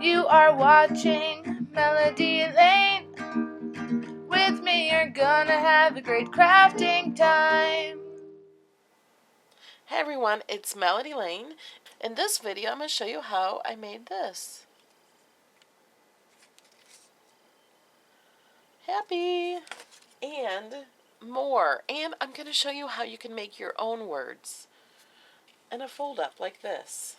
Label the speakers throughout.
Speaker 1: You are watching Melody Lane. With me, you're gonna have a great crafting time.
Speaker 2: Hey everyone, it's Melody Lane. In this video, I'm going to show you how I made this. Happy and more. And I'm going to show you how you can make your own words in a fold up like this.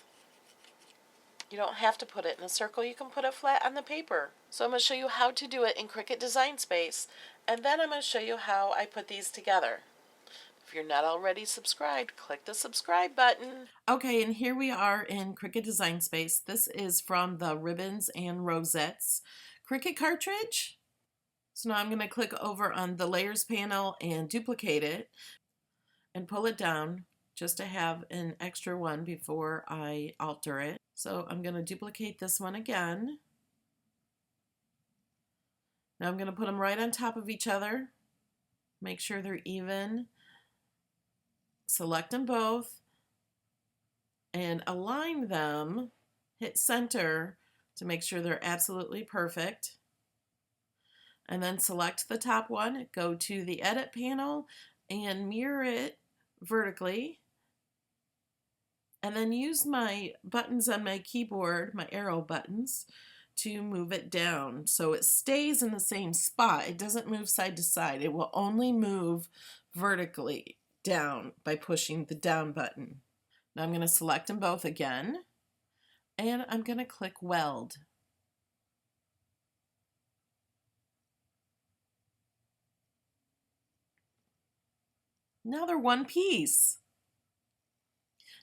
Speaker 2: You don't have to put it in a circle, you can put it flat on the paper. So I'm going to show you how to do it in Cricut Design Space, and then I'm going to show you how I put these together. If you're not already subscribed, click the subscribe button. Okay, and here we are in Cricut Design Space. This is from the Ribbons and Rosettes Cricut cartridge. So now I'm going to click over on the Layers panel and duplicate it and pull it down just to have an extra one before I alter it. So I'm going to duplicate this one again. Now I'm going to put them right on top of each other. Make sure they're even. Select them both and align them. Hit center to make sure they're absolutely perfect. And then select the top one, go to the edit panel and mirror it vertically. And then use my buttons on my keyboard, my arrow buttons, to move it down so it stays in the same spot. It doesn't move side to side. It will only move vertically down by pushing the down button. Now I'm going to select them both again, and I'm going to click Weld. Now they're one piece.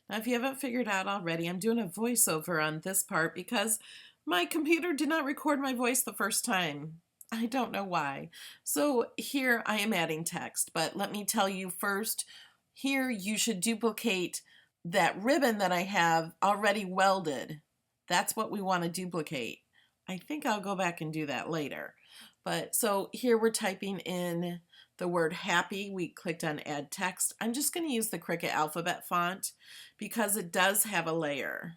Speaker 2: Now if you haven't figured out already, I'm doing a voiceover on this part because my computer did not record my voice the first time. I don't know why. So here I am adding text, but let me tell you first, here you should duplicate that ribbon that I have already welded. That's what we want to duplicate. I think I'll go back and do that later. But so here we're typing in the word happy. We clicked on add text. I'm just going to use the Cricut alphabet font because it does have a layer.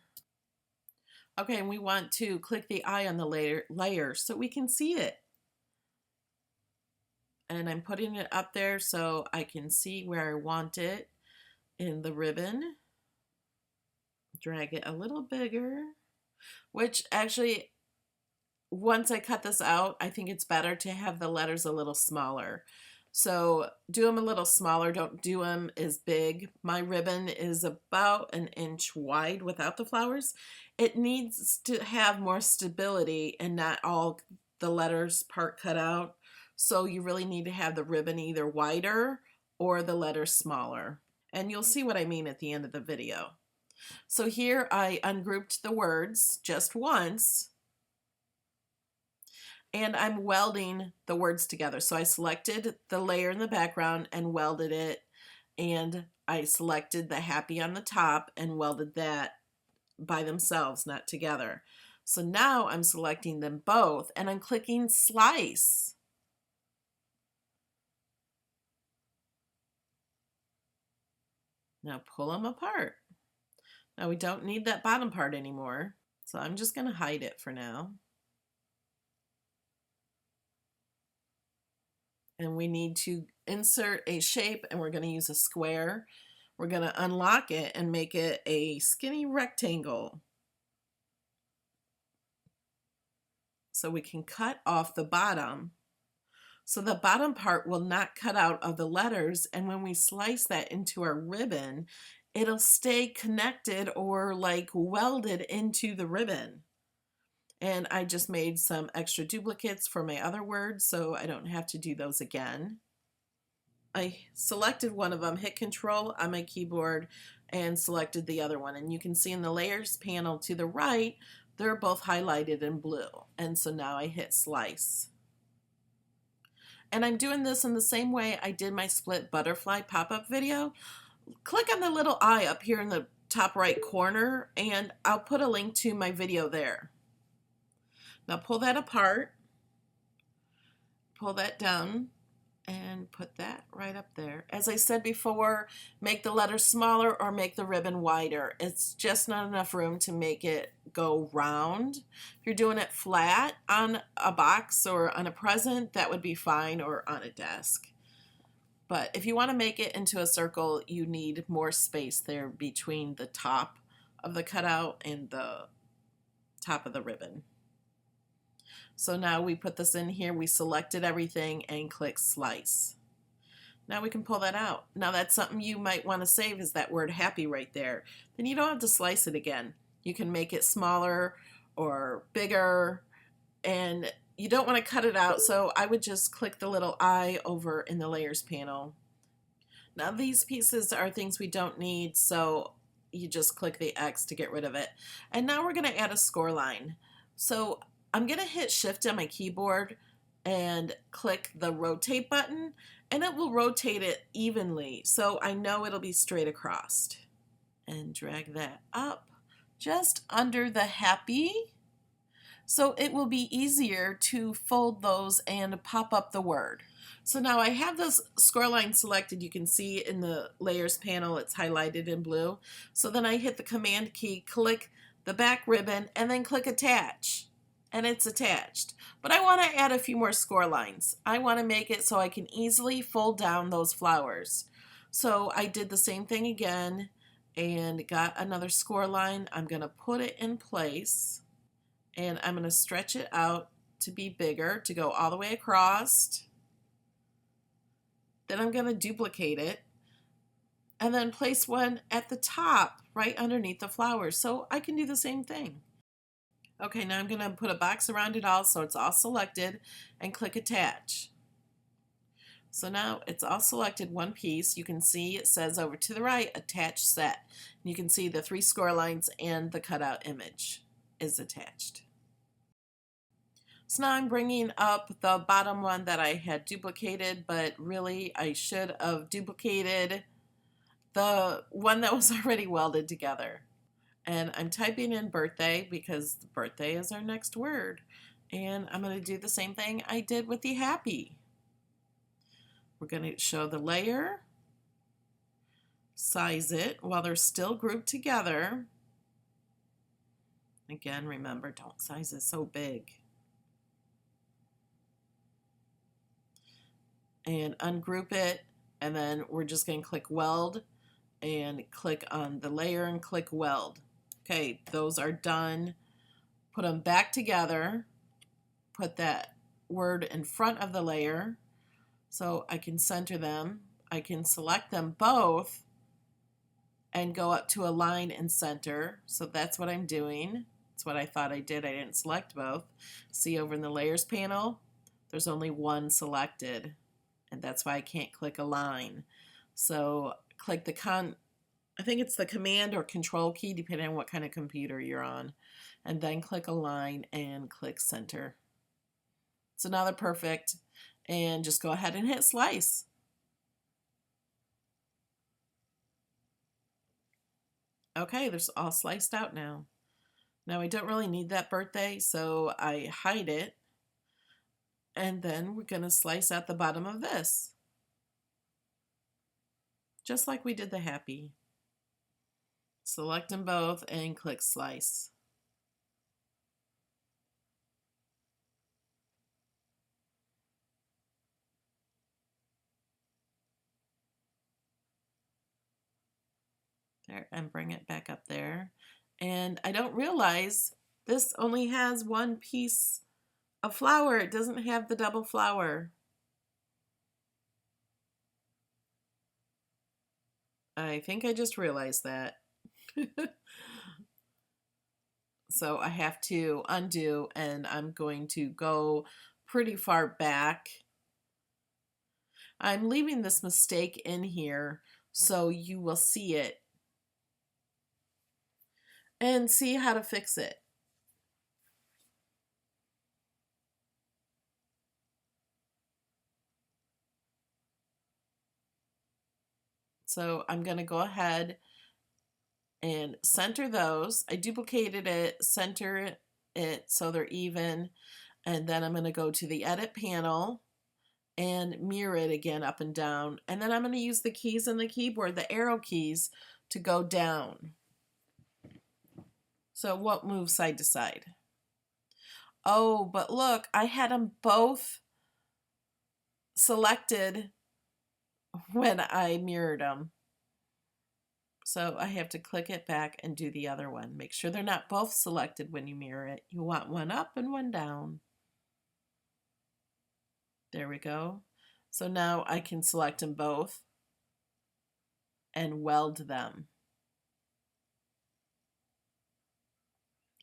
Speaker 2: Okay, and we want to click the eye on the layer so we can see it. And I'm putting it up there so I can see where I want it in the ribbon. Drag it a little bigger, which actually, once I cut this out, I think it's better to have the letters a little smaller. So do them a little smaller, don't do them as big. My ribbon is about 1 inch wide without the flowers. It needs to have more stability and not all the letters part cut out. So you really need to have the ribbon either wider or the letters smaller. And you'll see what I mean at the end of the video. So here I ungrouped the words just once, and I'm welding the words together. So I selected the layer in the background and welded it, and I selected the happy on the top and welded that by themselves, not together. So now I'm selecting them both and I'm clicking slice. Now pull them apart. Now we don't need that bottom part anymore, so I'm just going to hide it for now. And we need to insert a shape, and we're going to use a square. We're going to unlock it and make it a skinny rectangle. So we can cut off the bottom. So the bottom part will not cut out of the letters, and when we slice that into our ribbon, it'll stay connected or like welded into the ribbon. And I just made some extra duplicates for my other words so I don't have to do those again. I selected one of them, hit Control on my keyboard, and selected the other one. And you can see in the Layers panel to the right, they're both highlighted in blue. And so now I hit Slice. And I'm doing this in the same way I did my split butterfly pop-up video. Click on the little eye up here in the top right corner, and I'll put a link to my video there. Now pull that apart, pull that down, and put that right up there. As I said before, make the letters smaller or make the ribbon wider. It's just not enough room to make it go round. If you're doing it flat on a box or on a present, that would be fine, or on a desk. But if you want to make it into a circle, you need more space there between the top of the cutout and the top of the ribbon. So now we put this in here, we selected everything and click slice. Now we can pull that out. Now that's something you might want to save, is that word happy right there. Then you don't have to slice it again. You can make it smaller or bigger, and you don't want to cut it out, so I would just click the little eye over in the layers panel. Now these pieces are things we don't need, so you just click the X to get rid of it. And now we're going to add a score line. So I'm going to hit Shift on my keyboard and click the rotate button, and it will rotate it evenly so I know it'll be straight across. And drag that up just under the happy, so it will be easier to fold those and pop up the word. So now I have this score line selected. You can see in the layers panel it's highlighted in blue. So then I hit the command key, click the back ribbon, and then click attach. And it's attached. But I want to add a few more score lines. I want to make it so I can easily fold down those flowers. So I did the same thing again and got another score line. I'm going to put it in place, and I'm going to stretch it out to be bigger, to go all the way across. Then I'm going to duplicate it and then place one at the top right underneath the flowers, so I can do the same thing. Okay, now I'm going to put a box around it all so it's all selected, and click attach. So now it's all selected, one piece. You can see it says over to the right, attach set. You can see the 3 score lines and the cutout image is attached. So now I'm bringing up the bottom one that I had duplicated, but really I should have duplicated the one that was already welded together. And I'm typing in birthday because birthday is our next word. And I'm going to do the same thing I did with the happy. We're going to show the layer, size it while they're still grouped together. Again, remember, don't size it so big. And ungroup it, and then we're just going to click weld and click on the layer and click weld. Okay, those are done. Put them back together. Put that word in front of the layer so I can center them. I can select them both and go up to align and center. So that's what I'm doing. That's what I thought I did. I didn't select both. See over in the layers panel, there's only one selected, and that's why I can't click align. So click the I think it's the command or control key, depending on what kind of computer you're on, and then click align and click center. So now they're perfect, and just go ahead and hit slice. Okay, they're all sliced out now. Now I don't really need that birthday, so I hide it, and then we're going to slice out the bottom of this, just like we did the happy. Select them both and click slice. There, and bring it back up there. And I don't realize this only has one piece of flower. It doesn't have the double flower. I think I just realized that. So I have to undo, and I'm going to go pretty far back. I'm leaving this mistake in here so you will see it and see how to fix it. So I'm going to go ahead and center those. I duplicated it, center it so they're even, and then I'm going to go to the edit panel and mirror it again up and down. And then I'm going to use the keys on the keyboard, the arrow keys, to go down. So it won't move side to side. Oh, but look, I had them both selected when I mirrored them. So I have to click it back and do the other one. Make sure they're not both selected when you mirror it. You want one up and one down. There we go. So now I can select them both and weld them.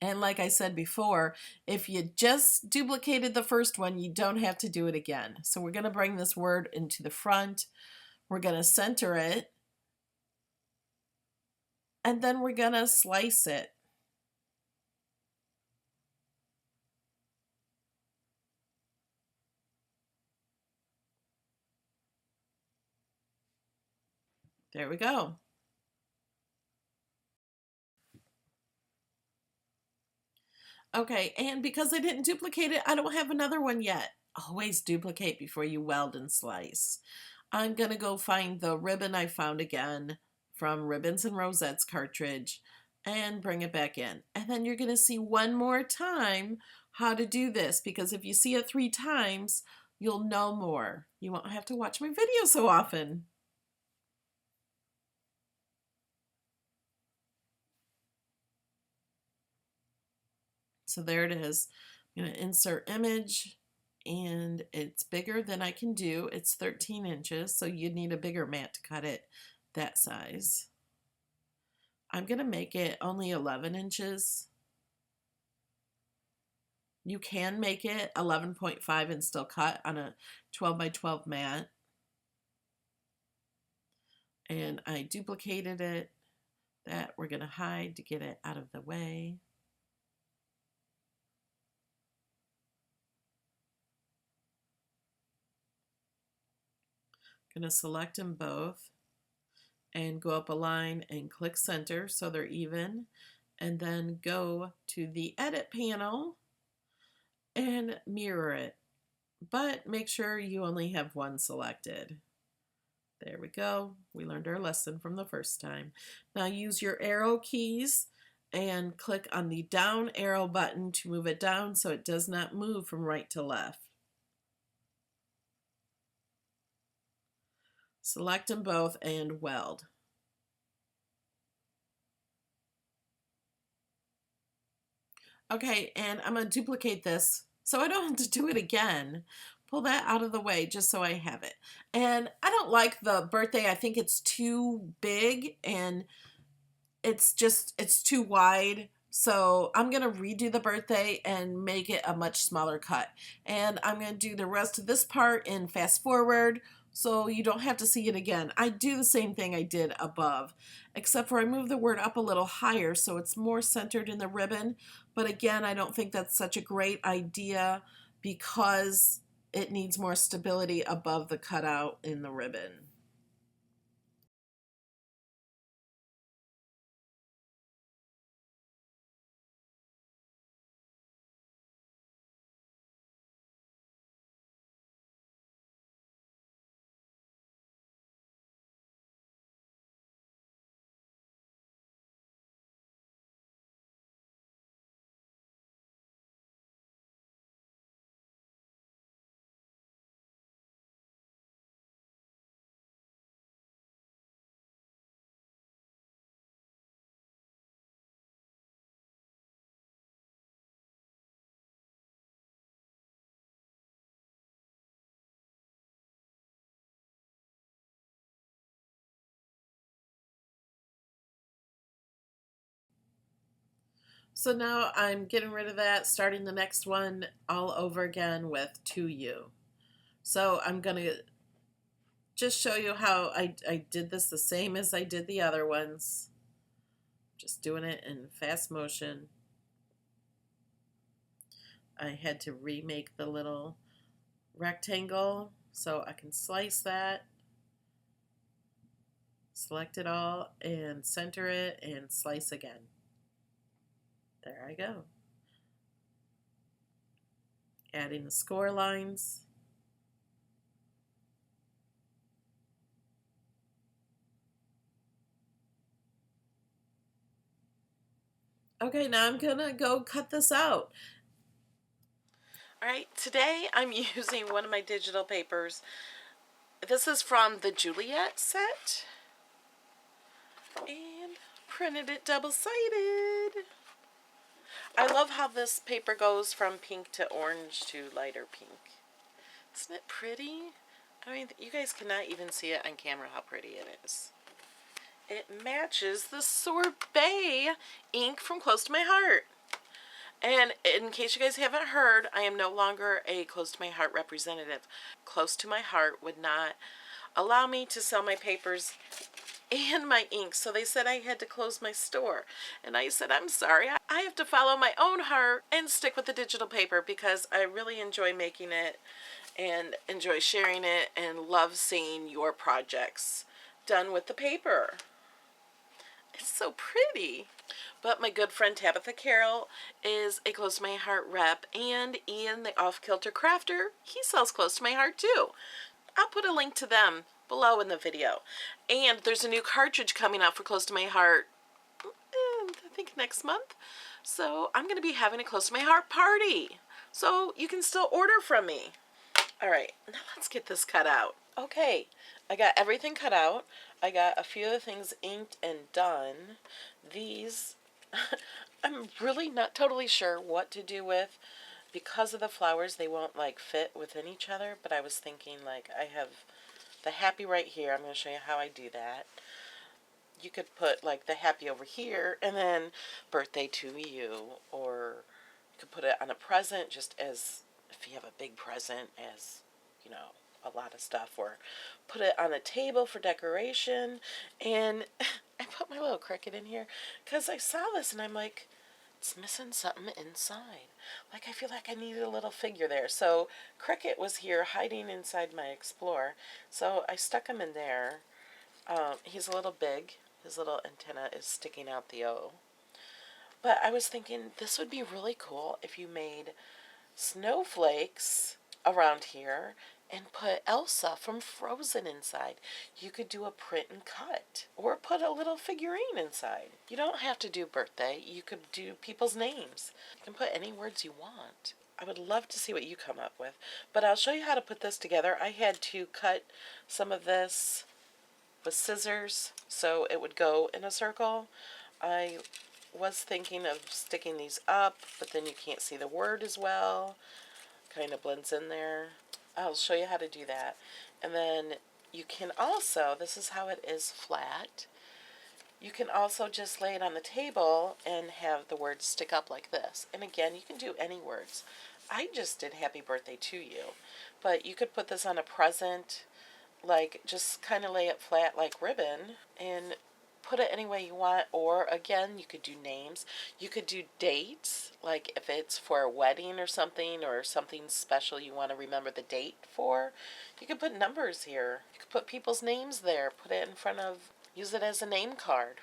Speaker 2: And like I said before, if you just duplicated the first one, you don't have to do it again. So we're going to bring this word into the front. We're going to center it. And then we're going to slice it. There we go. Okay, and because I didn't duplicate it, I don't have another one yet. Always duplicate before you weld and slice. I'm going to go find the ribbon I found again from Ribbons and Rosettes cartridge and bring it back in. And then you're going to see one more time how to do this, because if you see it 3 times, you'll know more. You won't have to watch my video so often. So there it is. I'm going to insert image, and it's bigger than I can do. It's 13 inches, so you'd need a bigger mat to cut it that size. I'm going to make it only 11 inches. You can make it 11.5 and still cut on a 12 by 12 mat. And I duplicated it. That we're going to hide to get it out of the way. Going to select them both and go up a line and click center so they're even, and then go to the edit panel and mirror it, but make sure you only have one selected. There we go. We learned our lesson from the first time. Now use your arrow keys and click on the down arrow button to move it down so it does not move from right to left. Select them both and weld. Okay, and I'm going to duplicate this so I don't have to do it again. Pull that out of the way just so I have it. And I don't like the birthday. I think it's too big and it's too wide. So I'm going to redo the birthday and make it a much smaller cut. And I'm going to do the rest of this part in fast forward so you don't have to see it again. I do the same thing I did above, except for I move the word up a little higher so it's more centered in the ribbon. But again, I don't think that's such a great idea because it needs more stability above the cutout in the ribbon. So now I'm getting rid of that, starting the next one all over again with To You. So I'm going to just show you how I did this the same as I did the other ones. Just doing it in fast motion. I had to remake the little rectangle so I can slice that. Select it all and center it and slice again. There I go. Adding the score lines. Okay, now I'm gonna go cut this out. All right, today I'm using one of my digital papers. This is from the Juliet set, and printed it double-sided. I love how this paper goes from pink to orange to lighter pink. Isn't it pretty? I mean, you guys cannot even see it on camera how pretty it is. It matches the sorbet ink from Close to My Heart. And in case you guys haven't heard, I am no longer a Close to My Heart representative. Close to My Heart would not allow me to sell my papers and my ink, so they said I had to close my store. And I said, I'm sorry, I have to follow my own heart and stick with the digital paper because I really enjoy making it and enjoy sharing it and love seeing your projects done with the paper. It's so pretty. But my good friend Tabitha Carroll is a Close to My Heart rep, and Ian, the Off-Kilter Crafter, he sells Close to My Heart too. I'll put a link to them below in the video. And there's a new cartridge coming out for Close to My Heart, I think next month. So I'm going to be having a Close to My Heart party. So you can still order from me. All right, now let's get this cut out. Okay, I got everything cut out. I got a few of the things inked and done. These, I'm really not totally sure what to do with. Because of the flowers, they won't like fit within each other, but I was thinking like I have the happy right here. I'm going to show you how I do that. You could put like the happy over here and then birthday to you, or you could put it on a present just as if you have a big present, as you know, a lot of stuff, or put it on a table for decoration. And I put my little Cricut in here because I saw this and I'm like, it's missing something inside. Like I feel like I needed a little figure there. So Cricut was here hiding inside my Explorer. So I stuck him in there. He's a little big. His little antenna is sticking out the O. But I was thinking this would be really cool if you made snowflakes around here and put Elsa from Frozen inside. You could do a print and cut, or put a little figurine inside. You don't have to do birthday. You could do people's names. You can put any words you want. I would love to see what you come up with. But I'll show you how to put this together. I had to cut some of this with scissors so it would go in a circle. I was thinking of sticking these up, but then you can't see the word as well. Kind of blends in there. I'll show you how to do that. And then you can also, this is how it is flat, you can also just lay it on the table and have the words stick up like this. And again, you can do any words. I just did happy birthday to you, but you could put this on a present, like just kind of lay it flat like ribbon and put it any way you want. Or again, you could do names. You could do dates, like if it's for a wedding or something special you want to remember the date for. You could put numbers here. You could put people's names there. Put it in front of, use it as a name card.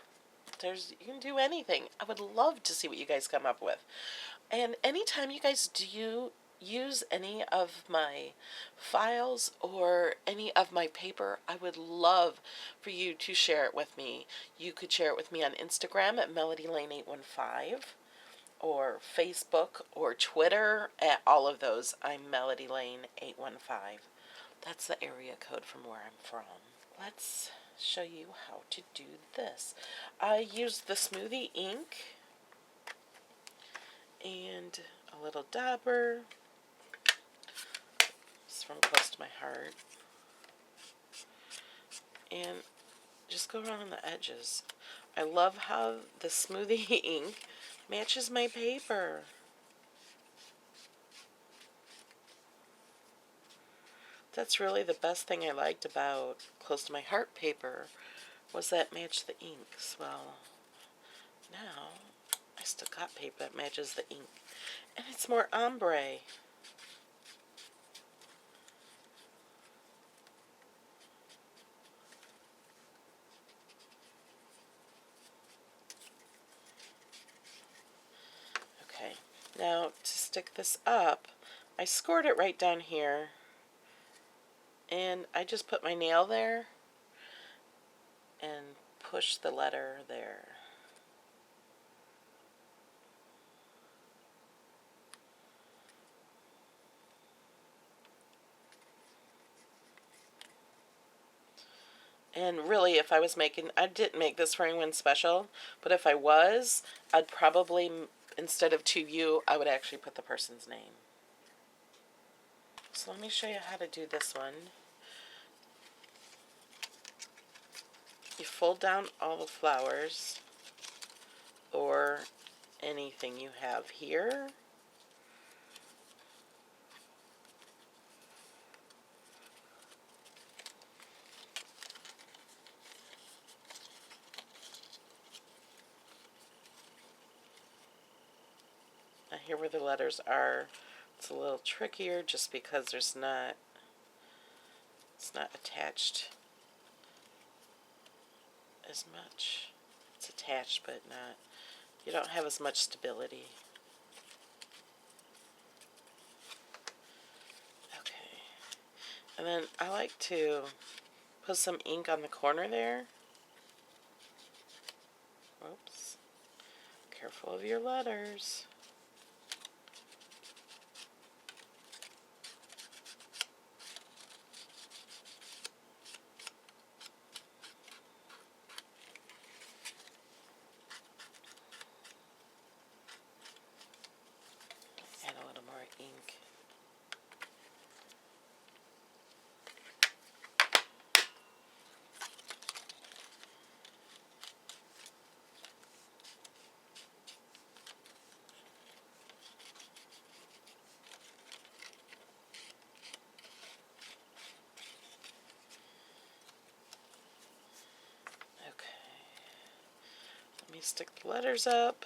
Speaker 2: You can do anything. I would love to see what you guys come up with. And anytime you guys do use any of my files or any of my paper, I would love for you to share it with me. You could share it with me on Instagram at MelodyLane815, or Facebook or Twitter. At all of those, I'm MelodyLane815. That's the area code from where I'm from. Let's show you how to do this. I used the smoothie ink and a little dauber. It's from Close to My Heart. And just go around the edges. I love how the smoothie ink matches my paper. That's really the best thing I liked about Close to My Heart paper, was that matched the inks. Well, now I still got paper that matches the ink, and it's more ombre. Okay, now to stick this up, I scored it right down here, and I just put my nail there and push the letter there. And really, if I was making, I didn't make this for anyone special, but if I was, I'd probably, instead of to you, I would actually put the person's name. So let me show you how to do this one. You fold down all the flowers or anything you have here. Now here where the letters are, it's a little trickier just because it's not attached as much. It's attached but not, you don't have as much stability. Okay. And then I like to put some ink on the corner there. Oops. Careful of your letters. Add a little more ink. Okay. Let me stick the letters up.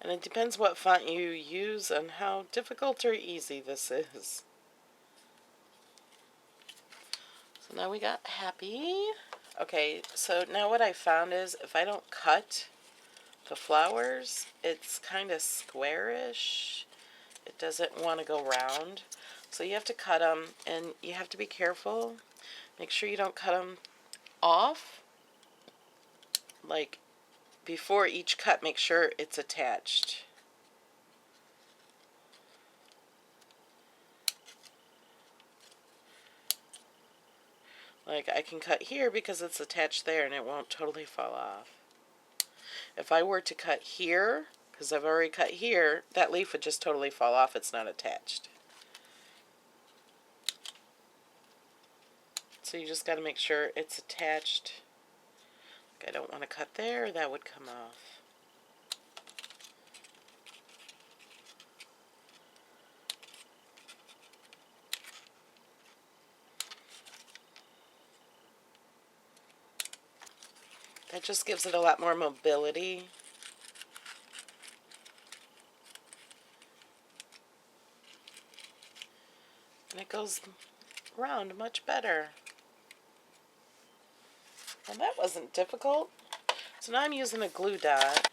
Speaker 2: And it depends what font you use and how difficult or easy this is. So now we got happy. Okay, so now what I found is if I don't cut the flowers, it's kind of squarish. It doesn't want to go round. So you have to cut them, and you have to be careful. Make sure you don't cut them off. Like, before each cut, make sure it's attached. Like, I can cut here because it's attached there and it won't totally fall off. If I were to cut here, because I've already cut here, that leaf would just totally fall off. It's not attached. So you just got to make sure it's attached. Like, I don't want to cut there, that would come off. That just gives it a lot more mobility. And it goes around much better. Well, that wasn't difficult. So now I'm using a glue dot.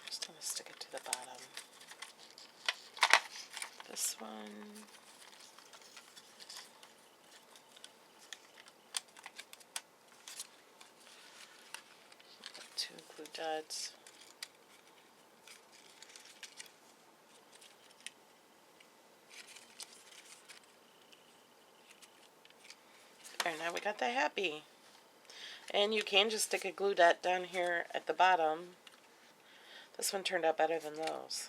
Speaker 2: I'm just going to stick it to the bottom. This one. Two glue dots. There, now we got the happy. And you can just stick a glue dot down here at the bottom. This one turned out better than those.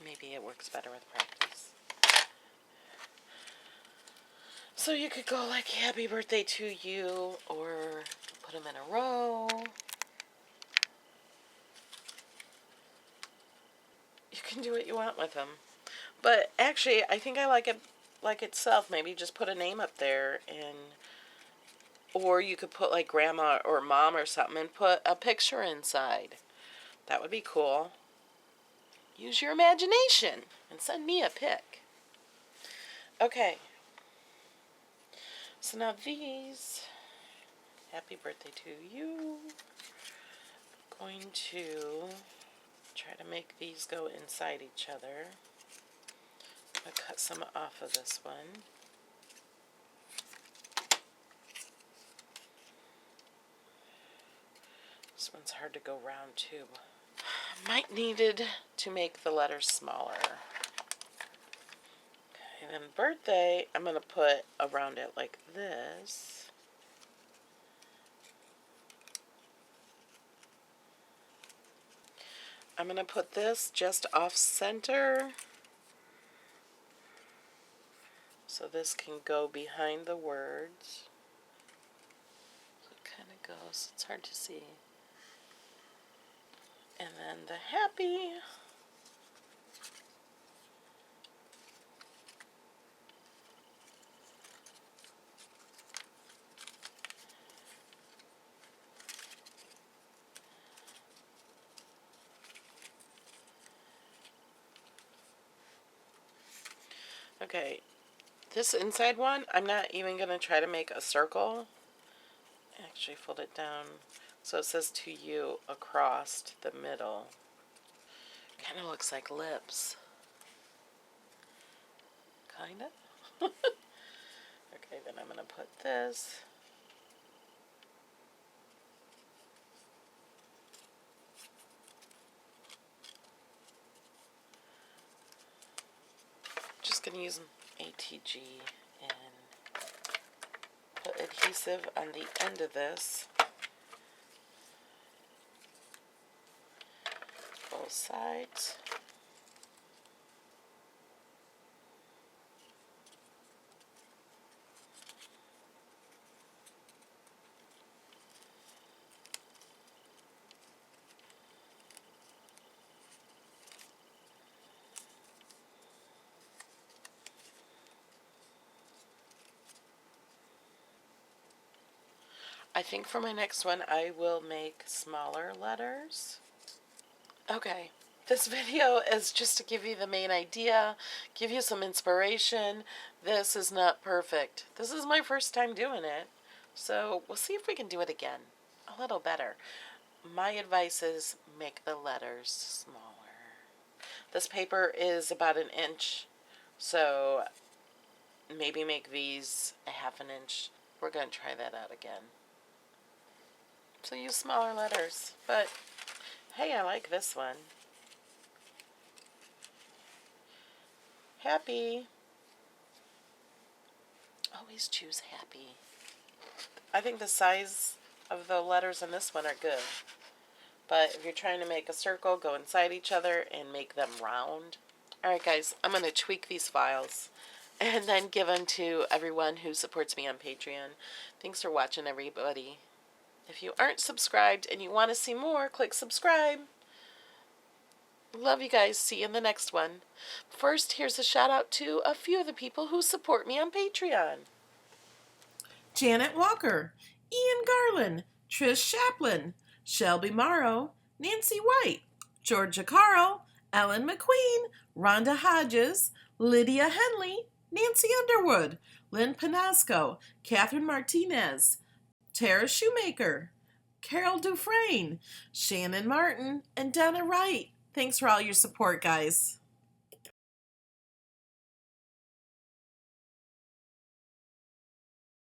Speaker 2: Maybe it works better with practice. So you could go like happy birthday to you, or put them in a row. You can do what you want with them. But actually, I think I like it like itself. Maybe just put a name up there, and or you could put like grandma or mom or something and put a picture inside. That would be cool. Use your imagination and send me a pic. Okay. So now these, happy birthday to you. I'm going to try to make these go inside each other. I'm going to cut some off of this one. hard to go round too. Might needed to make the letters smaller. Okay, and then birthday, I'm going to put around it like this. I'm going to put this just off center. So this can go behind the words. So it kind of goes, it's hard to see. And then the happy. Okay, this inside one, I'm not even going to try to make a circle. Actually fold it down so it says to you across the middle. Kind of looks like lips. Kind of. Okay, then I'm going to put this. Just going to use ATG and put adhesive on the end of this. Both sides. I think for my next one I will make smaller letters. Okay, this video is just to give you the main idea, give you some inspiration. This is not perfect. This is my first time doing it, so we'll see if we can do it again a little better. My advice is make the letters smaller. This paper is about 1 inch, so maybe make these 1/2 inch. We're going to try that out again. So use smaller letters, but hey, I like this one. Happy. Always choose happy. I think the size of the letters in this one are good. But if you're trying to make a circle, go inside each other and make them round. Alright guys, I'm going to tweak these files and then give them to everyone who supports me on Patreon. Thanks for watching, everybody. If you aren't subscribed and you want to see more, click subscribe. Love you guys. See you in the next one. First, here's a shout out to a few of the people who support me on Patreon.
Speaker 3: Janet Walker, Ian Garland, Trish Chaplin, Shelby Morrow, Nancy White, Georgia Carl, Ellen McQueen, Rhonda Hodges, Lydia Henley, Nancy Underwood, Lynn Panasco, Catherine Martinez, Tara Shoemaker, Carol Dufresne, Shannon Martin, and Donna Wright. Thanks for all your support, guys.